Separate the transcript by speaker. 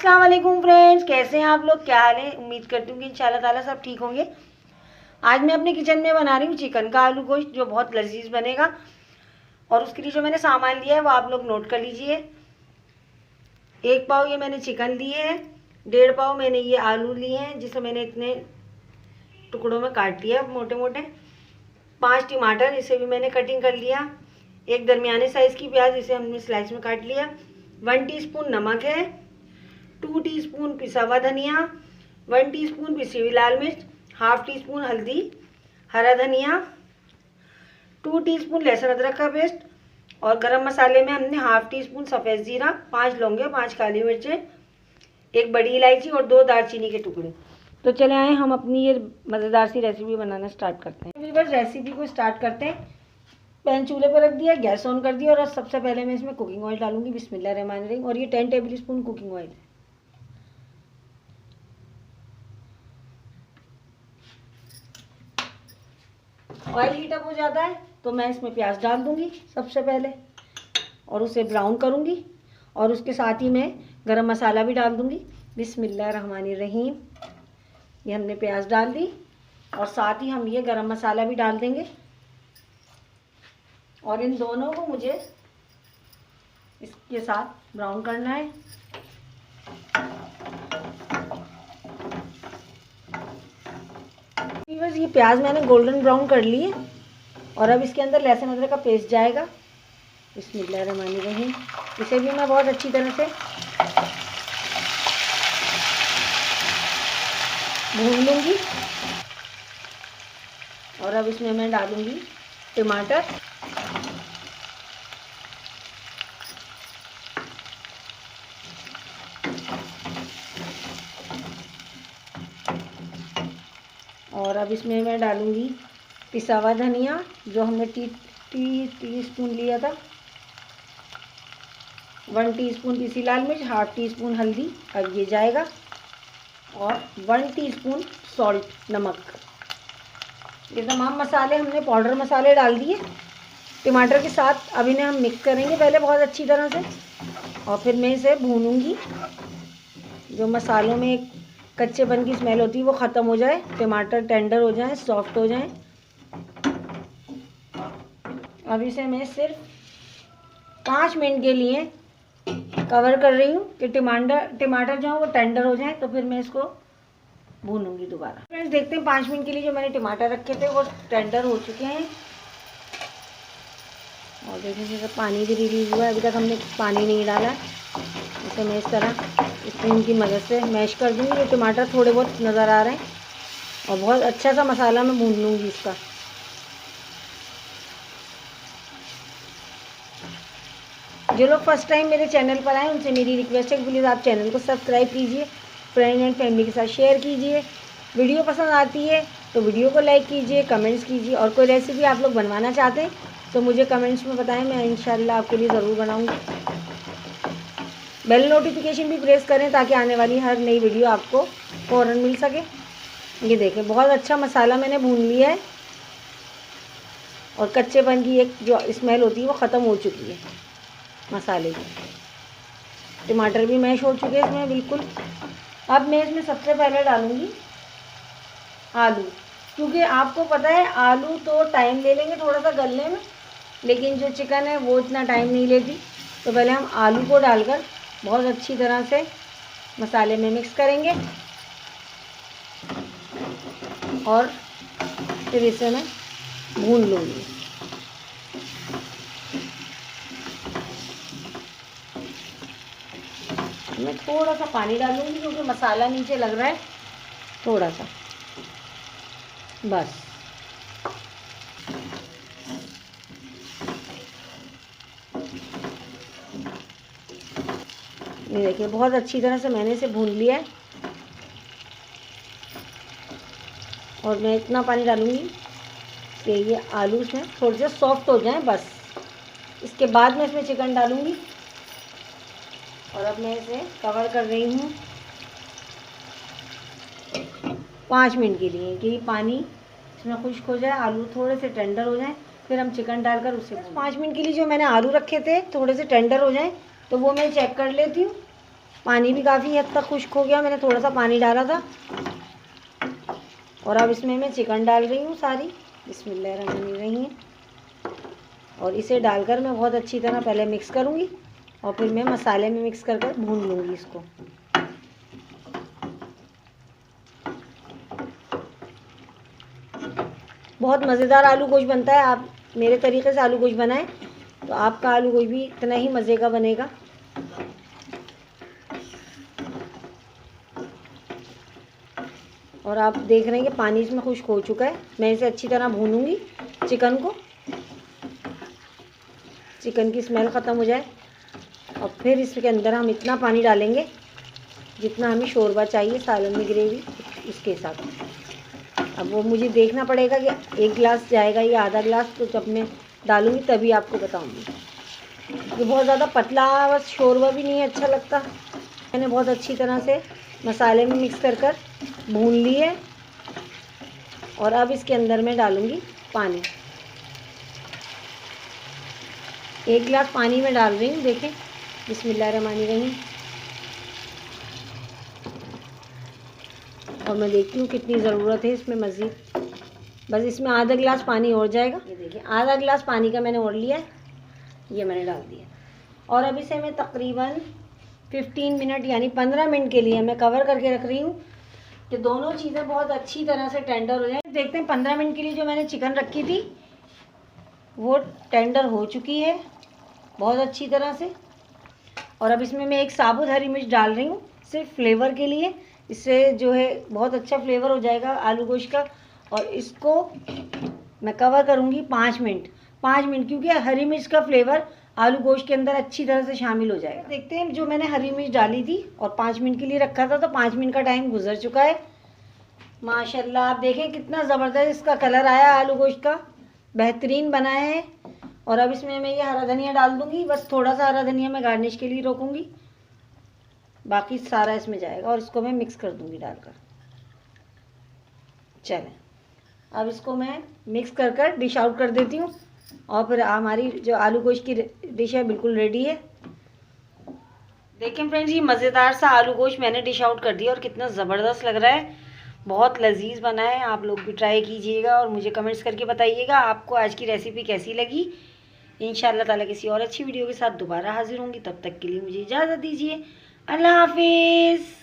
Speaker 1: अस्सलाम वालेकुम फ्रेंड्स, कैसे हैं आप लोग? क्या हाल है? उम्मीद करती हूँ कि इंशाल्लाह ताला सब ठीक होंगे। आज मैं अपने किचन में बना रही हूँ चिकन का आलू गोश्त, जो बहुत लजीज बनेगा। और उसके लिए जो मैंने सामान लिया है वो आप लोग नोट कर लीजिए। 1 पाव ये मैंने चिकन लिए है, 1.5 पाव मैंने ये आलू लिए हैं, जिसे मैंने इतने टुकड़ों में काट लिया मोटे मोटे। 5 टमाटर, इसे भी मैंने कटिंग कर लिया। एक दरमियाने साइज़ की प्याज, इसे हमने स्लाइस में काट लिया। 1 टीस्पून नमक है, 2 टीस्पून पिसा हुआ धनिया, 1 टीस्पून पिसी हुई लाल मिर्च, हाफ टी स्पून हल्दी, हरा धनिया, 2 टीस्पून लहसुन अदरक का पेस्ट। और गरम मसाले में हमने हाफ टी स्पून सफ़ेद जीरा, 5 लौंगे, 5 काली मिर्चें, 1 बड़ी इलायची और 2 दालचीनी के टुकड़े। तो चले आए हम अपनी ये मज़ेदार सी रेसिपी बनाना स्टार्ट करते हैं। बस रेसिपी को स्टार्ट करते हैं। पैन चूल्हे पर रख दिया, गैस ऑन कर दिया और सबसे पहले मैं इसमें कुकिंग ऑयल डालूंगी। बिस्मिल्लाहिर्रहमानिर्रहीम। और ये 10 टेबल स्पून कुकिंग ऑयल है। ऑयल हीटअप हो जाता है तो मैं इसमें प्याज डाल दूंगी सबसे पहले और उसे ब्राउन करूंगी। और उसके साथ ही मैं गरम मसाला भी डाल दूंगी। बिस्मिल्लाहिर्रहमानिर्रहीम। ये हमने प्याज डाल दी और साथ ही हम ये गरम मसाला भी डाल देंगे। और इन दोनों को मुझे इसके साथ ब्राउन करना है। बस ये प्याज मैंने गोल्डन ब्राउन कर ली है और अब इसके अंदर लहसुन अदरक का पेस्ट जाएगा। बिस्मिल्लाहिर्रहमानिर्रहीम। इसे भी मैं बहुत अच्छी तरह से भून लूँगी। और अब इसमें मैं डालूँगी टमाटर, और अब इसमें मैं डालूँगी पिसा हुआ धनिया, जो हमने टी स्पून लिया था। 1 टीस्पून पिसी लाल मिर्च, हाफ टी स्पून हल्दी, अब ये जाएगा। और 1 टीस्पून सॉल्ट, नमक। ये तमाम मसाले हमने पाउडर मसाले डाल दिए टमाटर के साथ। अब इन्हें हम मिक्स करेंगे पहले बहुत अच्छी तरह से और फिर मैं इसे भूनूंगी। जो मसालों में एक कच्चेपन की स्मेल होती है वो ख़त्म हो जाए, टमाटर टेंडर हो जाए, सॉफ्ट हो जाए। अब इसे मैं सिर्फ 5 मिनट के लिए कवर कर रही हूँ कि टमाटर जो है वो टेंडर हो जाए, तो फिर मैं इसको भूनूंगी दोबारा। फ्रेंड्स देखते हैं 5 मिनट के लिए जो मैंने टमाटर रखे थे वो टेंडर हो चुके हैं। और देखिए जैसे पानी भी रिलीज हुआ है, अभी तक हमने पानी नहीं डाला। इसे मैं इस तरह स्पून की मदद से मैश कर दूँगी। ये टमाटर थोड़े बहुत नज़र आ रहे हैं और बहुत अच्छा सा मसाला मैं भून लूँगी इसका। जो लोग फर्स्ट टाइम मेरे चैनल पर आए उनसे मेरी रिक्वेस्ट है कि प्लीज़ आप चैनल को सब्सक्राइब कीजिए, फ्रेंड एंड फैमिली के साथ शेयर कीजिए। वीडियो पसंद आती है तो वीडियो को लाइक कीजिए, कमेंट्स कीजिए। और कोई रेसिपी आप लोग बनवाना चाहते हैं तो मुझे कमेंट्स में बताएं, मैं इंशाल्लाह आपके लिए ज़रूर बनाऊंगी। बेल नोटिफिकेशन भी प्रेस करें ताकि आने वाली हर नई वीडियो आपको फ़ौरन मिल सके। ये देखें बहुत अच्छा मसाला मैंने भून लिया है और कच्चेपन की एक जो स्मेल होती है वो ख़त्म हो चुकी है मसाले की। टमाटर भी मैश हो चुके हैं इसमें बिल्कुल। अब मैं इसमें सबसे पहले डालूँगी आलू, क्योंकि आपको पता है आलू तो टाइम ले लेंगे थोड़ा सा गलने में, लेकिन जो चिकन है वो इतना टाइम नहीं लेती। तो पहले हम आलू को डालकर बहुत अच्छी तरह से मसाले में मिक्स करेंगे और फिर इसे मैं भून लूँगी। मैं थोड़ा सा पानी डालूँगी क्योंकि मसाला नीचे लग रहा है, थोड़ा सा बस। ये देखिए बहुत अच्छी तरह से मैंने इसे भून लिया है। और मैं इतना पानी डालूँगी कि ये आलू इसमें थोड़े से सॉफ्ट हो जाएं बस। इसके बाद मैं इसमें चिकन डालूँगी और अब मैं इसे कवर कर रही हूँ 5 मिनट के लिए कि पानी इसमें खुश्क हो जाए, आलू थोड़े से टेंडर हो जाएं, फिर हम चिकन डालकर उससे 5 मिनट के लिए जो मैंने आलू रखे थे थोड़े से टेंडर हो जाएं तो वो मैं चेक कर लेती हूँ। पानी भी काफ़ी हद तक खुश्क हो गया, मैंने थोड़ा सा पानी डाला था। और अब इसमें मैं चिकन डाल रही हूँ सारी, बिस्मिल्लाहिर्रहमानिर्रहीम। और इसे डालकर मैं बहुत अच्छी तरह पहले मिक्स करूँगी और फिर मैं मसाले में मिक्स कर कर भून लूँगी इसको। बहुत मज़ेदार आलू गोश्त बनता है। आप मेरे तरीके से आलू गोश्त बनाएं तो आपका आलू गोश्त भी इतना ही मज़े का बनेगा। और आप देख रहे हैं कि पानी इसमें खुश्क हो चुका है। मैं इसे अच्छी तरह भूनूंगी चिकन को, चिकन की स्मेल ख़त्म हो जाए। और फिर इसके अंदर हम इतना पानी डालेंगे जितना हमें शोरबा चाहिए, सालन में ग्रेवी इसके हिसाब से। अब वो मुझे देखना पड़ेगा कि 1 गिलास जाएगा या आधा गिलास, तो जब मैं डालूँगी तभी आपको बताऊँगी। ये बहुत ज़्यादा पतला बस शोरबा भी नहीं अच्छा लगता। मैंने बहुत अच्छी तरह से मसाले में मिक्स कर कर भून ली है। और अब इसके अंदर मैं डालूँगी पानी। 1 गिलास पानी में डाल रही हूँ, देखें, बिस्मिल्लाहिर्रहमानिर्रहीम। और मैं देखती हूँ कितनी ज़रूरत है इसमें मज़ीद। बस इसमें आधा गिलास पानी और जाएगा। ये देखिए आधा गिलास पानी का मैंने और लिया है, ये मैंने डाल दिया। और अब इसे मैं तकरीबन 15 मिनट यानी 15 मिनट के लिए मैं कवर करके रख रही हूँ कि दोनों चीज़ें बहुत अच्छी तरह से टेंडर हो जाएं। देखते हैं 15 मिनट के लिए जो मैंने चिकन रखी थी वो टेंडर हो चुकी है बहुत अच्छी तरह से। और अब इसमें मैं एक साबुत हरी मिर्च डाल रही हूँ सिर्फ फ्लेवर के लिए। इससे जो है बहुत अच्छा फ्लेवर हो जाएगा आलू गोश्त का। और इसको मैं कवर करूँगी 5 मिनट, 5 मिनट, क्योंकि हरी मिर्च का फ्लेवर आलू गोश्त के अंदर अच्छी तरह से शामिल हो जाएगा। देखते हैं, जो मैंने हरी मिर्च डाली थी और 5 मिनट के लिए रखा था, तो 5 मिनट का टाइम गुजर चुका है। माशाल्लाह आप देखें कितना ज़बरदस्त इसका कलर आया, आलू गोश्त का बेहतरीन बना है। और अब इसमें मैं ये हरा धनिया डाल दूँगी, बस थोड़ा सा हरा धनिया मैं गार्निश के लिए रोकूँगी, बाकी सारा इसमें जाएगा। और इसको मैं मिक्स कर दूँगी डालकर। चलें, अब इसको मैं मिक्स कर कर डिश आउट कर देती हूँ। और फिर हमारी जो आलू गोश्त की डिश है बिल्कुल रेडी है। देखें फ्रेंड्स, ये मज़ेदार सा आलू गोश्त मैंने डिश आउट कर दिया और कितना ज़बरदस्त लग रहा है, बहुत लजीज बना है। आप लोग भी ट्राई कीजिएगा और मुझे कमेंट्स करके बताइएगा आपको आज की रेसिपी कैसी लगी। इंशाअल्लाह ताला किसी और अच्छी वीडियो के साथ दोबारा हाजिर होंगी, तब तक के लिए मुझे इजाज़त दीजिए। अल्लाह हाफिज़।